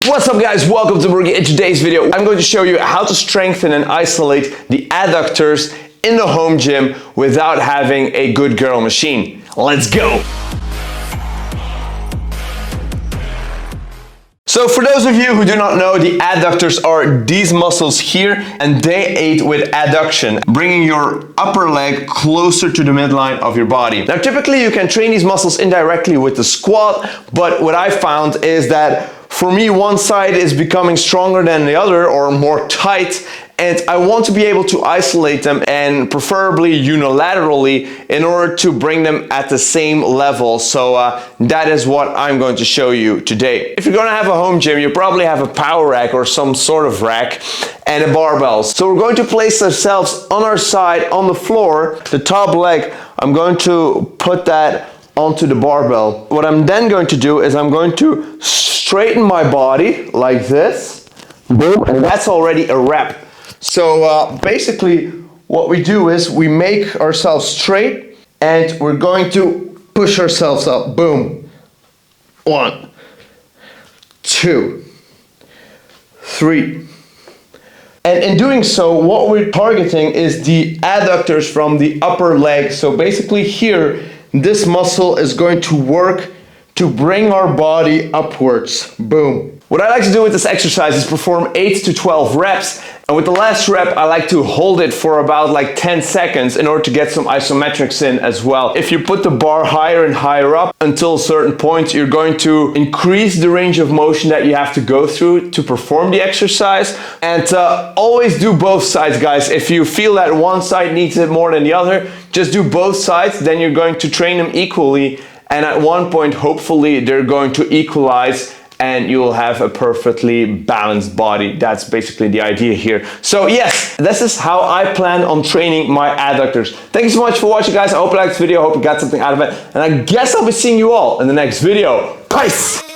What's up guys, welcome to Barrookie. In today's video I'm going to show you how to strengthen and isolate the adductors in the home gym without having a good girl machine. Let's go! So for those of you who do not know, the adductors are these muscles here, and they aid with adduction, bringing your upper leg closer to the midline of your body. Now typically you can train these muscles indirectly with the squat, but what I found is that for me one side is becoming stronger than the other or more tight, and I want to be able to isolate them, and preferably unilaterally, in order to bring them at the same level. So that is what I'm going to show you today. If you're going to have a home gym, you probably have a power rack or some sort of rack and a barbell. So we're going to place ourselves on our side on the floor. The top leg, I'm going to put that onto the barbell. What I'm then going to do is I'm going to straighten my body like this. Boom, and that's already a rep. So basically what we do is we make ourselves straight and we're going to push ourselves up. Boom. 1, 2, 3. And in doing so, what we're targeting is the adductors from the upper leg. So basically here, this muscle is going to work to bring our body upwards. Boom. What I like to do with this exercise is perform 8 to 12 reps. And with the last rep, I like to hold it for about like 10 seconds in order to get some isometrics in as well. If you put the bar higher and higher up until a certain point, you're going to increase the range of motion that you have to go through to perform the exercise. And always do both sides, guys. If you feel that one side needs it more than the other, just do both sides. Then you're going to train them equally. And at one point, hopefully, they're going to equalize and you will have a perfectly balanced body. That's basically the idea here. So yes, this is how I plan on training my adductors. Thank you so much for watching, guys. I hope you liked this video. I hope you got something out of it. And I guess I'll be seeing you all in the next video. Peace!